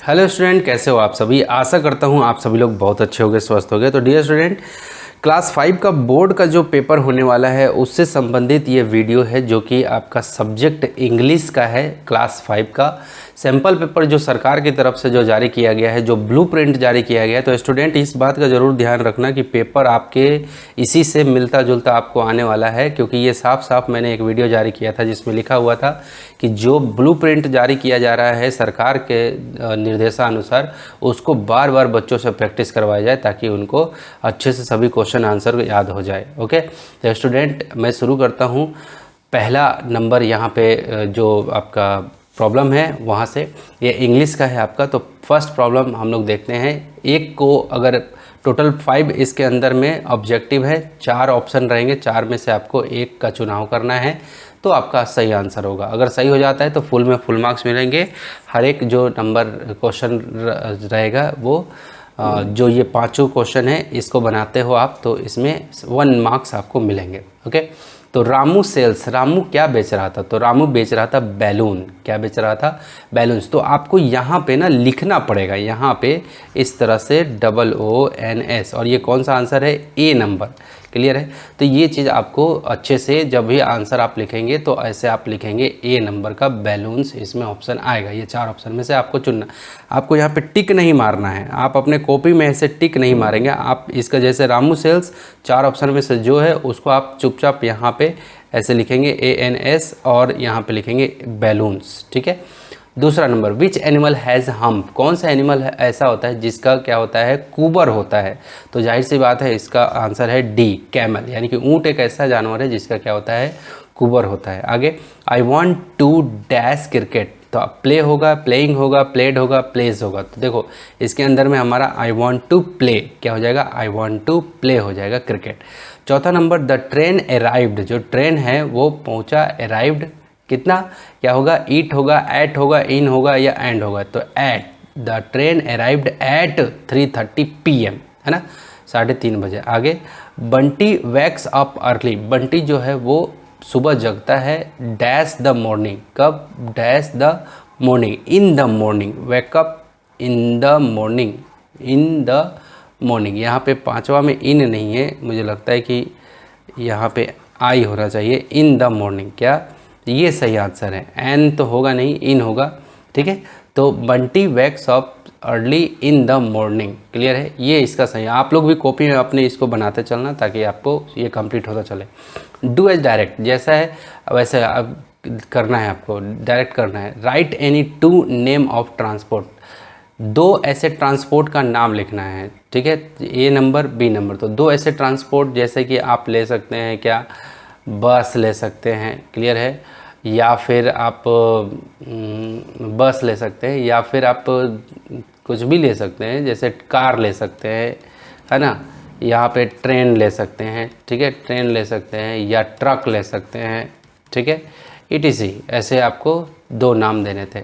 Hello student, कैसे हो आप सभी। आशा करता हूँ आप सभी लोग बहुत अच्छे होंगे, स्वस्थ होंगे। तो डियर स्टूडेंट, क्लास 5 का बोर्ड का जो पेपर होने वाला है उससे संबंधित ये वीडियो है, जो कि आपका सब्जेक्ट इंग्लिश का है। क्लास 5 का सैम्पल पेपर जो सरकार की तरफ से जो जारी किया गया है, जो ब्लूप्रिंट जारी किया गया है। तो स्टूडेंट इस बात का ज़रूर ध्यान रखना कि पेपर आपके इसी से मिलता जुलता आपको आने वाला है, क्योंकि ये साफ साफ मैंने एक वीडियो जारी किया था जिसमें लिखा हुआ था कि जो ब्लूप्रिंट जारी किया जा रहा है सरकार के निर्देशानुसार, उसको बार बार बच्चों से प्रैक्टिस करवाया जाए ताकि उनको अच्छे से सभी क्वेश्चन आंसर याद हो जाए। ओके, तो स्टूडेंट मैं शुरू करता हूँ। पहला नंबर यहाँ पे जो आपका प्रॉब्लम है वहाँ से, ये इंग्लिश का है आपका। तो फर्स्ट प्रॉब्लम हम लोग देखते हैं। एक को अगर टोटल 5 इसके अंदर में ऑब्जेक्टिव है, 4 ऑप्शन रहेंगे, 4 में से आपको एक का चुनाव करना है तो आपका सही आंसर होगा। अगर सही हो जाता है तो फुल में फुल मार्क्स मिलेंगे। हर एक जो नंबर क्वेश्चन रहेगा वो जो ये 5 क्वेश्चन है इसको बनाते हो आप तो इसमें 1 मार्क्स आपको मिलेंगे। ओके, तो रामू सेल्स, रामू क्या बेच रहा था? तो रामू बेच रहा था बैलून। क्या बेच रहा था? बैलून्स। तो आपको यहाँ पे ना लिखना पड़ेगा, यहाँ पे इस तरह से OONS, और ये कौन सा आंसर है? ए नंबर। क्लियर है? तो ये चीज़ आपको अच्छे से जब भी आंसर आप लिखेंगे तो ऐसे आप लिखेंगे ए नंबर का बैलून्स, इसमें ऑप्शन आएगा। ये 4 ऑप्शन में से आपको चुनना। आपको यहाँ पे टिक नहीं मारना है, आप अपने कॉपी में ऐसे टिक नहीं मारेंगे। आप इसका जैसे रामू सेल्स 4 ऑप्शन में से जो है उसको आप चुपचाप यहाँ पे ऐसे लिखेंगे ANS और यहाँ पे लिखेंगे बैलून्स। ठीक है। दूसरा number, which animal has hump, कौन सा एनिमल ऐसा होता है जिसका क्या होता है? कुबर होता है। तो जाहिर सी बात है इसका आंसर है डी, कैमल। यानी कि ऊँट एक ऐसा जानवर है जिसका क्या होता है? कुबर होता है। आगे, I want to dash cricket, तो प्ले होगा, प्लेइंग होगा, प्लेड होगा, प्लेज होगा। तो देखो इसके अंदर में हमारा आई वॉन्ट टू प्ले क्या हो जाएगा? आई वॉन्ट टू प्ले हो जाएगा क्रिकेट। चौथा नंबर, द ट्रेन अराइव्ड, जो ट्रेन है वो पहुंचा। अराइव्ड कितना क्या होगा? ईट होगा, एट होगा, इन होगा या एंड होगा? तो at, the train arrived at 3:30 PM, है ना, 3:30 बजे। आगे, Bunty wakes up early, Bunty जो है वो सुबह जगता है डैश द मॉर्निंग। कब? Dash the morning, in the morning. Wake up in the morning, in the morning. यहाँ पे 5वां में इन नहीं है, मुझे लगता है कि यहाँ पे आई होना चाहिए, इन द मॉर्निंग। क्या ये सही आंसर है? एन तो होगा नहीं, इन होगा। ठीक है, तो Bunty wakes up early in the morning. Clear है? ये इसका सही है। आप लोग भी कॉपी में अपने इसको बनाते चलना ताकि आपको ये कंप्लीट होता चले। डू एज डायरेक्ट, जैसा है वैसे अब करना है, आपको डायरेक्ट करना है। Right any 2 name of transport, 2 ऐसे ट्रांसपोर्ट का नाम लिखना है। ठीक है, ए नंबर बी नंबर। तो 2 ऐसे ट्रांसपोर्ट जैसे कि आप ले सकते हैं क्या? बस ले सकते हैं। क्लियर है? या फिर आप बस ले सकते हैं, या फिर आप कुछ भी ले सकते हैं, जैसे कार ले सकते हैं, है ना। यहाँ पे ट्रेन ले सकते हैं। ठीक है, ट्रेन ले सकते हैं या ट्रक ले सकते हैं। ठीक है, ETC ऐसे आपको 2 नाम देने थे।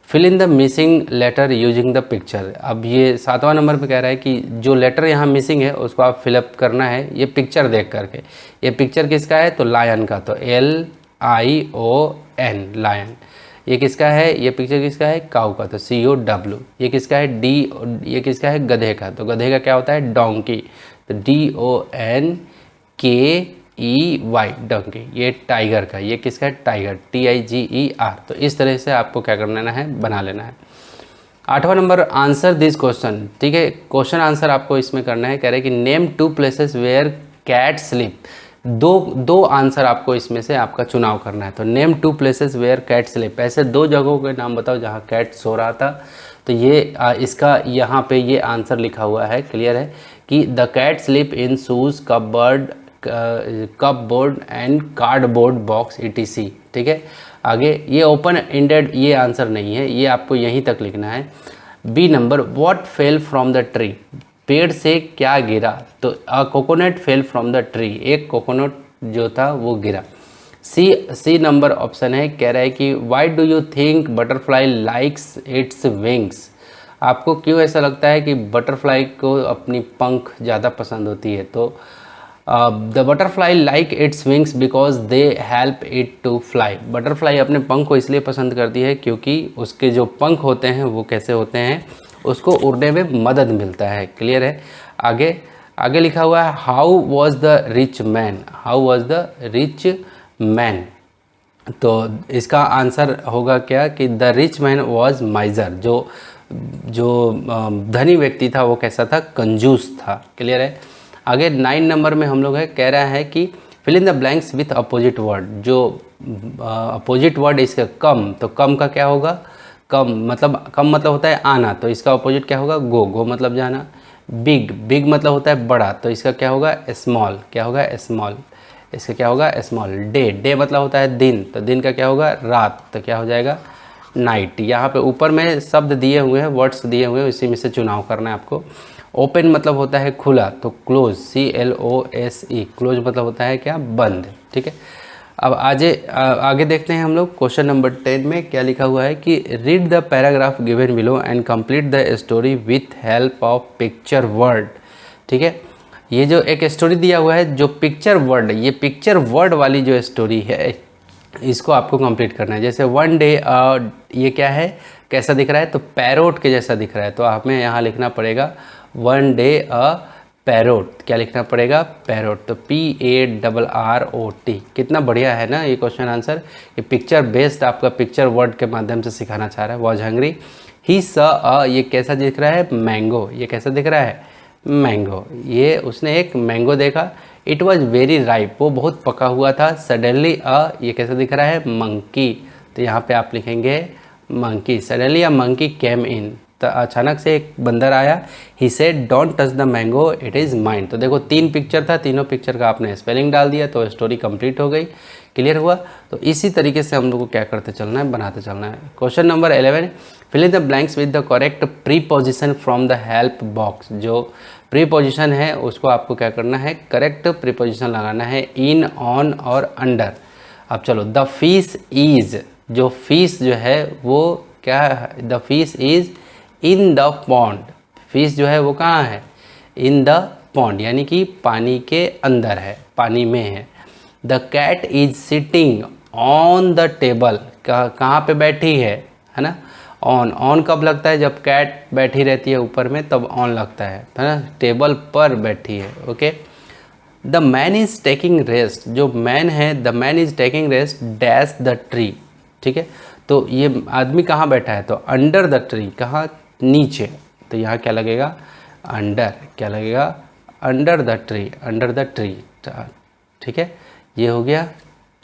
Fill in the missing letter using the picture. अब ये 7वां नंबर पे कह रहा है कि जो लेटर यहाँ मिसिंग है उसको आप फिलअप करना है ये पिक्चर देख करके। ये पिक्चर किसका है? तो लायन का, तो LION, लायन। ये किसका है? ये पिक्चर किसका है? काऊ का, तो COW। ये किसका है? D। ये किसका है? गधे का, तो गधे का क्या होता है? डोंकी, तो DONKEY, डोंकी। ये टाइगर का, ये किसका है? Tiger, TIGER। तो इस तरह से आपको क्या करना है? बना लेना है। 8वां नंबर, आंसर दिस क्वेश्चन। ठीक है, क्वेश्चन आंसर आपको इसमें करना है। कह रहे हैं कि name 2 places where cat sleep. दो आंसर आपको इसमें से आपका चुनाव करना है। तो name 2 places where cat sleep, ऐसे 2 जगहों के नाम बताओ जहाँ कैट सो रहा था। तो ये इसका यहाँ पे ये आंसर लिखा हुआ है। क्लियर है कि the cat sleep in shoes, cupboard and cardboard box ETC। ठीक है, आगे ये ओपन एंडेड, ये आंसर नहीं है, ये आपको यहीं तक लिखना है। B number, what fell from the tree, पेड़ से क्या गिरा? तो a coconut fell from the tree, एक कोकोनट जो था वो गिरा। सी नंबर ऑप्शन है, कह रहा है कि why do you think butterfly likes its wings, आपको क्यों ऐसा लगता है कि बटरफ्लाई को अपनी पंख ज़्यादा पसंद होती है? तो the butterfly like its wings because they help it to fly. Butterfly अपने पंख को इसलिए पसंद करती है क्योंकि उसके जो पंख होते हैं वो कैसे होते हैं, उसको उड़ने में मदद मिलता है। क्लियर है। आगे आगे लिखा हुआ है how was the rich man, how was the rich man. तो इसका आंसर होगा क्या कि द रिच मैन वॉज माइजर। जो धनी व्यक्ति था वो कैसा था, कंजूस था। क्लियर है। आगे 9 नंबर में हम लोग है कह रहा है कि fill in the blanks with opposite word. जो अपोजिट वर्ड इसका कम, तो कम का क्या होगा, कम मतलब होता है आना, तो इसका अपोजिट क्या होगा, गो मतलब जाना। बिग मतलब होता है बड़ा, तो इसका क्या होगा, स्मॉल, क्या होगा, स्मॉल, इसका क्या होगा, स्मॉल। डे मतलब होता है दिन, तो दिन का क्या होगा, रात, तो क्या हो जाएगा, नाइट। यहाँ पे ऊपर में शब्द दिए हुए हैं, वर्ड्स दिए हुए हैं, इसी में से चुनाव करना है आपको। ओपन मतलब होता है खुला, तो क्लोज, CLOSE, क्लोज मतलब होता है क्या, बंद। ठीक है। अब आगे देखते हैं हम लोग क्वेश्चन नंबर 10 में क्या लिखा हुआ है कि read the paragraph given below and complete the story with help of picture word. ठीक है। ये जो एक स्टोरी दिया हुआ है, जो पिक्चर वर्ड, ये पिक्चर वर्ड वाली जो स्टोरी है इसको आपको कंप्लीट करना है। जैसे वन डे, ये क्या है, कैसा दिख रहा है, तो पैरोट के जैसा दिख रहा है, तो हमें यहाँ लिखना पड़ेगा वन डे अ पैरोट। क्या लिखना पड़ेगा, पैरोट, तो PARROT। कितना बढ़िया है ना ये क्वेश्चन आंसर। ये पिक्चर बेस्ड आपका पिक्चर वर्ड के माध्यम से सिखाना चाह रहा है। वॉज हंग्री, ही स, ये कैसा दिख रहा है, मैंगो, ये कैसा दिख रहा है, मैंगो, ये उसने एक मैंगो देखा। इट वॉज वेरी राइप, वो बहुत पका हुआ था। सडनली ये कैसा दिख रहा है, मंकी, तो यहाँ पे आप लिखेंगे मंकी। सडनली अ मंकी केम इन, तो अचानक से एक बंदर आया। He said don't touch the mango it is mine. तो देखो 3 पिक्चर था, तीनों पिक्चर का आपने स्पेलिंग डाल दिया तो स्टोरी कंप्लीट हो गई। क्लियर हुआ। तो इसी तरीके से हम लोग को क्या करते चलना है, बनाते चलना है। Question number 11, fill in the blanks with the correct preposition from the help box. जो प्रीपोजिशन है उसको आपको क्या करना है, करेक्ट प्रीपोजिशन लगाना है, इन, ऑन और अंडर। अब चलो, द फिश इज़, जो फिश जो है वो क्या है, the fish is in the pond. Fish जो है वो कहाँ है, इन द पॉन्ड, यानी कि पानी के अंदर है, पानी में है। The cat is sitting on the table, कहाँ पे बैठी है ना। ऑन कब लगता है, जब कैट बैठी रहती है ऊपर में तब ऑन लगता है ना। टेबल पर बैठी है। Okay. The man is taking rest, जो मैन है, the man is taking rest dash the tree. ठीक है। तो ये आदमी कहाँ बैठा है, तो अंडर द ट्री, कहाँ, नीचे, तो यहाँ क्या लगेगा, अंडर, क्या लगेगा, under the tree, under the tree. ठीक है, ये हो गया।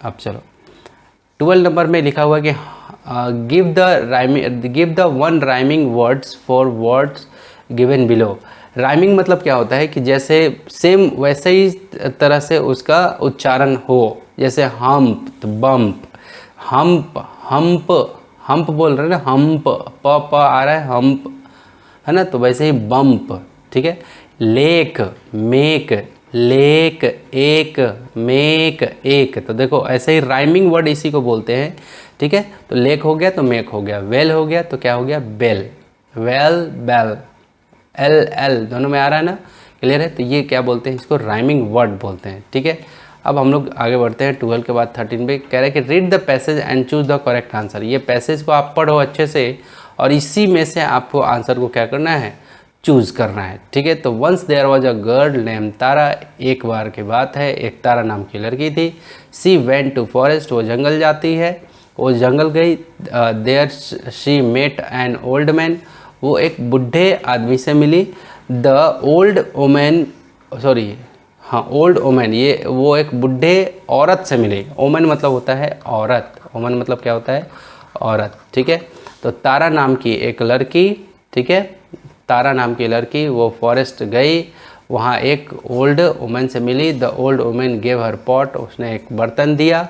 अब चलो 12 नंबर में लिखा हुआ है कि give the one rhyming words for words given below. Rhyming मतलब क्या होता है कि जैसे सेम वैसे ही तरह से उसका उच्चारण हो। जैसे हम्प, तो बम्प, हम्प, हम्प, हम्प बोल रहे हैं ना, हम्प, प आ रहा है, हम्प, है ना, तो वैसे ही बम्प। ठीक है। लेक, मेक, लेक, एक, मेक, एक, तो देखो ऐसे ही राइमिंग वर्ड इसी को बोलते हैं। ठीक है। तो लेक हो गया तो मेक हो गया, वेल हो गया तो क्या हो गया, बेल, वेल, बेल, एल दोनों में आ रहा है ना। क्लियर है। तो ये क्या बोलते हैं, इसको राइमिंग वर्ड बोलते हैं। ठीक है। अब हम लोग आगे बढ़ते हैं 12 के बाद 13 पे। कह रहे हैं कि read the passage and choose the correct answer. ये पैसेज को आप पढ़ो अच्छे से और इसी में से आपको आंसर को क्या करना है, चूज़ करना है। ठीक है। तो once there was a girl name Tara, एक बार की बात है, एक तारा नाम की लड़की थी। सी वेंट टू फॉरेस्ट, वो जंगल जाती है, वो जंगल गई। There she met an old man, वो एक बूढ़े आदमी से मिली। द ओल्ड वोमेन, सॉरी हाँ, ओल्ड वोमेन, ये वो एक बूढ़े औरत से मिली। वोमेन मतलब होता है औरत, वोमेन मतलब क्या होता है, औरत। ठीक है। तो तारा नाम की एक लड़की, ठीक है, तारा नाम की लड़की वो फॉरेस्ट गई, वहाँ एक ओल्ड वोमेन से मिली। The old women gave her pot, उसने एक बर्तन दिया।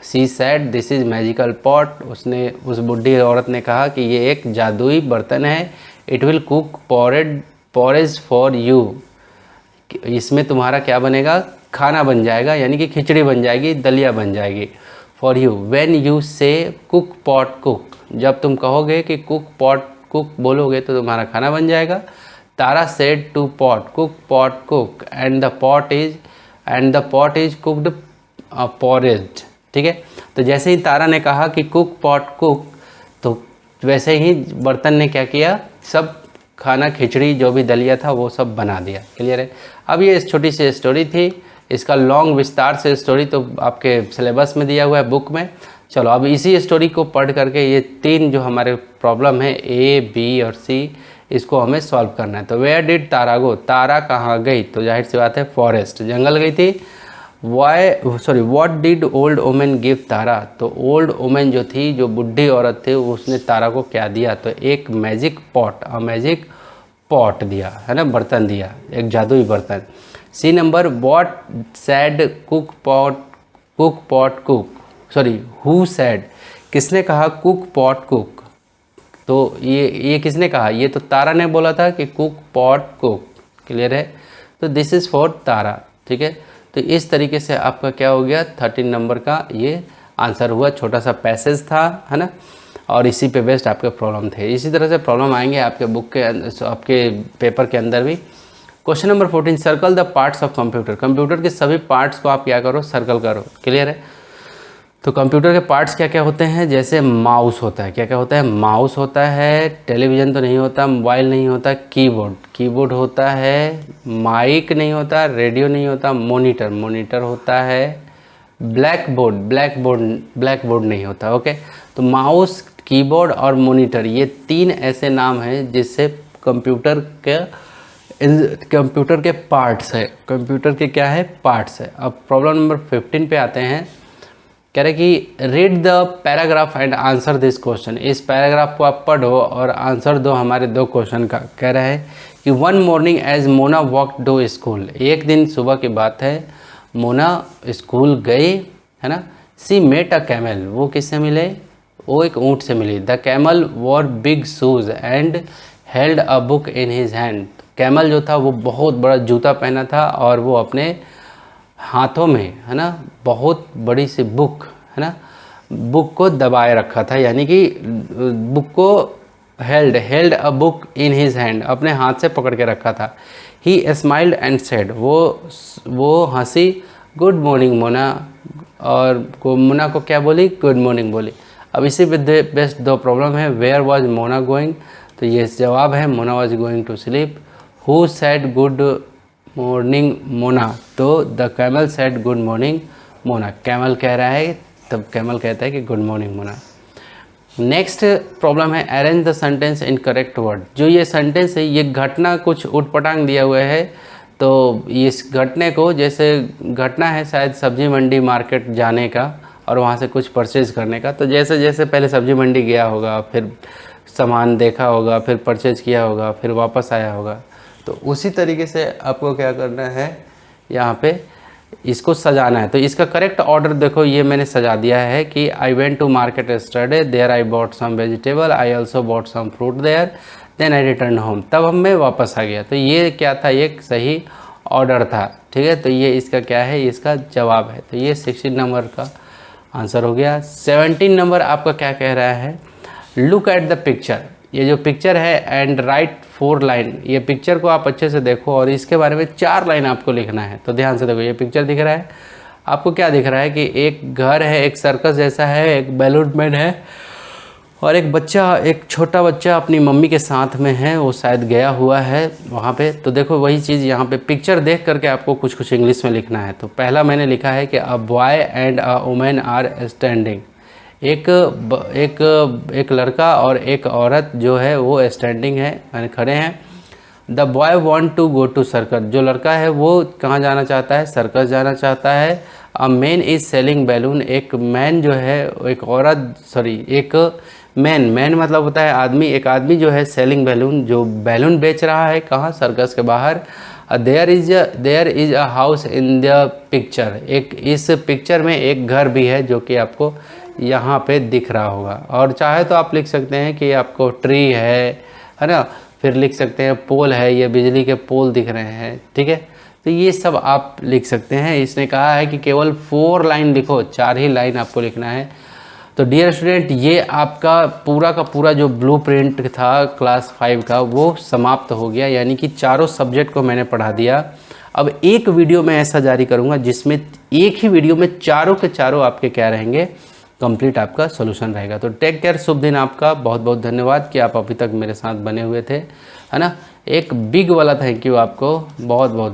She said this is magical pot, उसने, उस बूढ़ी औरत ने कहा कि ये एक जादुई बर्तन है। It will cook porridge for you, इसमें तुम्हारा क्या बनेगा, खाना बन जाएगा, यानी कि खिचड़ी बन जाएगी, दलिया बन जाएगी। फॉर यू, व्हेन यू से कुक पॉट कुक, जब तुम कहोगे कि कुक पॉट कुक बोलोगे तो तुम्हारा खाना बन जाएगा। Tara said to pot cook and the pot is, and the pot is cooked porridge. ठीक है, तो जैसे ही तारा ने कहा कि कुक पॉट कुक, तो वैसे ही बर्तन ने क्या किया, सब खाना खिचड़ी जो भी दलिया था वो सब बना दिया। क्लियर है। अब ये छोटी सी स्टोरी थी, इसका लॉन्ग विस्तार से स्टोरी तो आपके सिलेबस में दिया हुआ है बुक में। चलो अब इसी स्टोरी को पढ़ करके ये 3 जो हमारे प्रॉब्लम है A, B और C, इसको हमें सॉल्व करना है। तो वेयर डिड तारा गो, तारा कहाँ गई, तो जाहिर सी बात है फॉरेस्ट, जंगल गई थी। What did old women give Tara, तो ओल्ड वुमेन जो थी, जो बुढ़ी औरत थी, उसने तारा को क्या दिया, तो एक मैजिक पॉट दिया, है ना, बर्तन दिया, एक जादुई बर्तन। C number, what said who said, किसने कहा कुक पॉट कुक, तो ये किसने कहा, ये तो तारा ने बोला था कि कुक पॉट कुक। क्लियर है, तो दिस इज़ फॉर तारा। ठीक है, तो इस तरीके से आपका क्या हो गया, 13 नंबर का ये आंसर हुआ। छोटा सा पैसेज था, है ना, और इसी पे बेस्ड आपके प्रॉब्लम थे। इसी तरह से प्रॉब्लम आएंगे आपके बुक के आपके पेपर के अंदर भी। Question number 14, circle the parts of computer, computer के सभी पार्ट्स को आप क्या करो, सर्कल करो। क्लियर है, तो कंप्यूटर के पार्ट्स क्या क्या होते हैं, जैसे माउस होता है, क्या क्या होता है, माउस होता है, टेलीविज़न तो नहीं होता, मोबाइल नहीं होता, कीबोर्ड होता है, माइक नहीं होता, रेडियो नहीं होता, मॉनिटर होता है, ब्लैक बोर्ड नहीं होता। ओके, तो माउस, कीबोर्ड और मॉनिटर, ये 3 ऐसे नाम हैं जिससे कंप्यूटर के पार्ट्स है, कंप्यूटर के क्या है, पार्ट्स है। अब प्रॉब्लम नंबर 15 पे आते हैं। कह रहे कि read the paragraph and answer this question, इस पैराग्राफ को आप पढ़ो और आंसर दो हमारे 2 क्वेश्चन का। कह रहा है कि one morning as Mona walk to school, एक दिन सुबह की बात है, मोना स्कूल गई, है ना। सी मेट अ कैमल, वो किससे मिले, वो एक ऊँट से मिली। The camel wore big shoes and held a book in his hand, camel जो था वो बहुत बड़ा जूता पहना था और वो अपने हाथों में, है ना, बहुत बड़ी सी बुक, है ना, बुक को दबाए रखा था, यानी कि बुक को held a book in his hand, अपने हाथ से पकड़ के रखा था। ही स्माइल्ड एंड सेड, वो हंसी, गुड मॉर्निंग मोना, और मोना को क्या बोली, गुड मॉर्निंग बोली। अब इसी पे बेस्ट 2 प्रॉब्लम है। वेयर वॉज मोना गोइंग, तो ये जवाब है Mona was going to sleep. Who said good morning Mona, तो the camel said good morning Mona, camel कह रहा है, तब कैमल कहता है कि good morning Mona. Next problem है arrange the sentence in correct word, जो ये सेंटेंस है ये घटना कुछ उटपटांग दिया हुआ है, तो इस घटने को, जैसे घटना है शायद सब्जी मंडी मार्केट जाने का और वहाँ से कुछ परचेज़ करने का, तो जैसे जैसे पहले सब्जी मंडी गया होगा, फिर सामान देखा होगा, फिर परचेज़ किया होगा, फिर वापस आया होगा, तो उसी तरीके से आपको क्या करना है, यहाँ पे इसको सजाना है। तो इसका करेक्ट ऑर्डर देखो, ये मैंने सजा दिया है कि I went to market yesterday, there I bought some vegetable, I also bought some fruit there, then I return home, तब हम मैं वापस आ गया। तो ये क्या था, ये एक सही ऑर्डर था। ठीक है, तो ये इसका क्या है, इसका जवाब है। तो ये 16 नंबर का आंसर हो गया। 17 नंबर आपका क्या कह रहा है, लुक एट द पिक्चर, ये जो पिक्चर है एंड राइट 4 लाइन, ये पिक्चर को आप अच्छे से देखो और इसके बारे में 4 लाइन आपको लिखना है। तो ध्यान से देखो, ये पिक्चर दिख रहा है आपको, क्या दिख रहा है कि एक घर है, एक सर्कस जैसा है, एक बैलून मैन है और एक बच्चा, एक छोटा बच्चा अपनी मम्मी के साथ में है, वो शायद गया हुआ है वहाँ पे। तो देखो वही चीज़ यहाँ पे पिक्चर देख करके आपको कुछ कुछ इंग्लिश में लिखना है। तो पहला मैंने लिखा है कि a boy and a women are standing, एक लड़का और एक औरत जो है वो स्टैंडिंग है, यानी खड़े हैं। The boy want to go to circus, जो लड़का है वो कहाँ जाना चाहता है, सर्कस जाना चाहता है। A man is selling balloon, एक मैन जो है, एक मैन मतलब होता है आदमी, एक आदमी जो है सेलिंग बैलून, जो बैलून बेच रहा है, कहाँ, सर्कस के बाहर। There is a house in the picture, एक इस पिक्चर में एक घर भी है जो कि आपको यहाँ पे दिख रहा होगा। और चाहे तो आप लिख सकते हैं कि आपको ट्री है ना, फिर लिख सकते हैं पोल है, ये बिजली के पोल दिख रहे हैं। ठीक है, तो ये सब आप लिख सकते हैं। इसने कहा है कि केवल 4 लाइन लिखो, 4 ही लाइन आपको लिखना है। तो डियर स्टूडेंट, ये आपका पूरा का पूरा जो ब्लूप्रिंट था क्लास 5 का वो समाप्त हो गया, यानी कि चारों सब्जेक्ट को मैंने पढ़ा दिया। अब एक वीडियो मैं ऐसा जारी करूँगा जिसमें एक ही वीडियो में चारों के चारों आपके क्या रहेंगे, कंप्लीट आपका सॉल्यूशन रहेगा। तो टेक केयर, शुभ दिन आपका। बहुत बहुत धन्यवाद कि आप अभी तक मेरे साथ बने हुए थे, है ना। एक बिग वाला थैंक यू आपको, बहुत बहुत।